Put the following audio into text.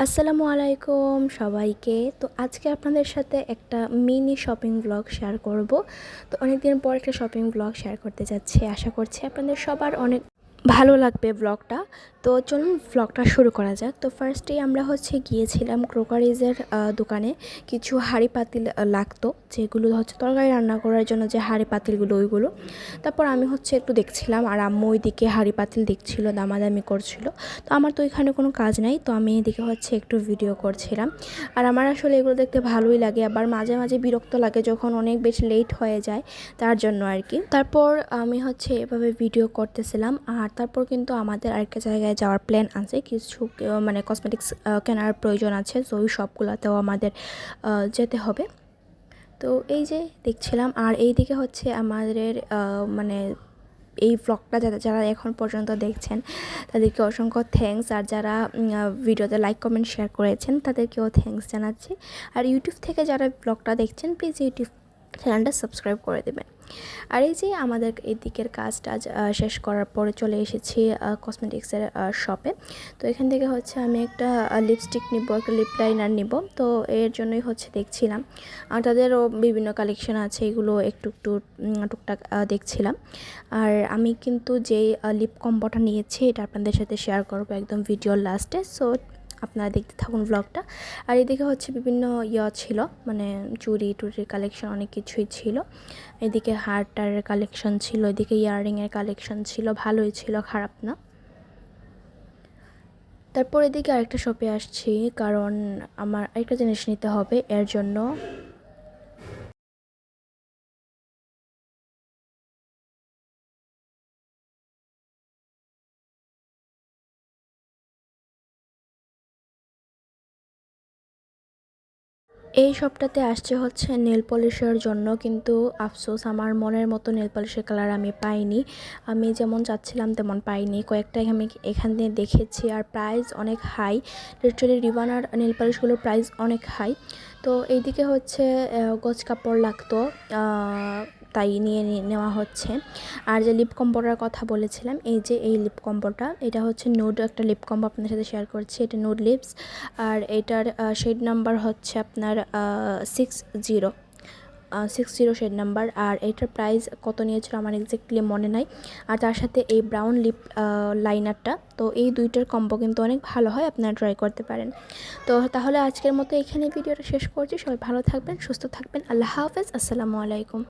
আসসালামু আলাইকুম সবাইকে। তো আজকে আপনাদের সাথে একটা মিনি শপিং ব্লগ শেয়ার করব। তো অনেকদিন পর একটা শপিং ব্লগ শেয়ার করতে যাচ্ছি। আশা করছি আপনাদের সবার অনেক ভালো লাগবে ব্লগটা। তো চলুন ব্লগটা শুরু করা যাক। তো ফার্স্টেই আমরা গিয়েছিলাম ক্রোকারিজের দোকানে। কিছু হাঁড়ি পাতিল লাগতো, যেগুলো তরকারি রান্না করার জন্য যে হাঁড়ি পাতিলগুলো ওইগুলো। তারপর আমি একটু দেখছিলাম, আর আম্মু ওইদিকে হাঁড়ি পাতিল দেখছিল, দামাদামি করছিল। তো আমার তো এখানে কোনো কাজ নাই, তো আমি এদিকে একটু ভিডিও করছিলাম। আর আমার আসলে এগুলো দেখতে ভালোই লাগে, আবার মাঝে মাঝে বিরক্ত লাগে যখন অনেক বেশি লেট হয়ে যায়, তার জন্য আর কি। তারপর আমি এভাবে ভিডিও করতেছিলাম। আর তারপর কিন্তু আমাদের আরেকটা জায়গায় যাওয়ার প্ল্যান আছে, কিছু মানে কসমেটিক্স কেনার প্রয়োজন আছে, তো ওই সবগুলোতেও আমাদের যেতে হবে। তো এই যে দেখছিলাম। আর এইদিকে আমাদের মানে এই ব্লগটা যারা এখন পর্যন্ত দেখছেন তাদেরকে অসংখ্য থ্যাঙ্কস, আর যারা ভিডিওতে লাইক কমেন্ট শেয়ার করেছেন তাদেরকেও থ্যাঙ্কস জানাচ্ছি। আর ইউটিউব থেকে যারা ব্লগটা দেখছেন প্লিজ ইউটিউব চ্যানেলটা সাবস্ক্রাইব করে দেবেন। আর এই যে আমাদের এই দিকের কাজটা শেষ করার পরে চলে এসেছি কসমেটিক্সের শপে। তো এখান থেকে আমি একটা লিপস্টিক নিব, একটা লিপ লাইনার নিব। তো এর জন্যই দেখছিলাম। আর তাদেরও বিভিন্ন কালেকশন আছে, এগুলো একটু একটু টুকটাক দেখছিলাম। আর আমি কিন্তু যেই লিপ কম্বোটা নিয়েছি এটা আপনাদের সাথে শেয়ার করবো একদম ভিডিওর লাস্টে, সো আপনারা দেখতে থাকুন ব্লগটা। আর এদিকে বিভিন্ন ছিল, মানে চুড়ি টুড়ির কালেকশন অনেক কিছুই ছিল। এদিকে হারটারের কালেকশন ছিল, এদিকে ইয়াররিংয়ের কালেকশন ছিল, ভালোই ছিল, খারাপ না। তারপর এদিকে আরেকটা শপে আসছি, কারণ আমার আরেকটা জিনিস নিতে হবে, এর জন্য। এই শপটাতে আসছে নেল পলিশের জন্য, কিন্তু আফসোস আমার মনের মতো নেল পলিশের কালার আমি পাইনি। আমি যেমন চাচ্ছিলাম তেমন পাইনি। কয়েকটা আমি এখানে দেখেছি, আর প্রাইস অনেক হাই। লিটারালি রিবানার নেল পলিশগুলোর প্রাইস অনেক হাই। তো এইদিকে গোছ কাপড় লাগতো, তাই নেওয়া হচ্ছে। আর যে লিপ কম্বোটার কথা বলেছিলাম, এই যে এই লিপ কম্বোটা, এটা নুড একটা লিপ কম্বো আপনাদের সাথে শেয়ার করছি। এটা নুড লিপস, আর এটার শেড নাম্বার আপনার 60 শেড নাম্বার। আর এটার প্রাইস কত নিয়েছিল আমার এক্স্যাক্টলি মনে নাই। আর তার সাথে এই ব্রাউন লিপ লাইনারটা, তো এই দুইটার কম্বো কিন্তু অনেক ভালো হয়, আপনারা ট্রাই করতে পারেন। তো তাহলে আজকের মতো এখানে ভিডিওটা শেষ করছি। সবাই ভালো থাকবেন, সুস্থ থাকবেন। আল্লাহ হাফেজ, আসসালামু আলাইকুম।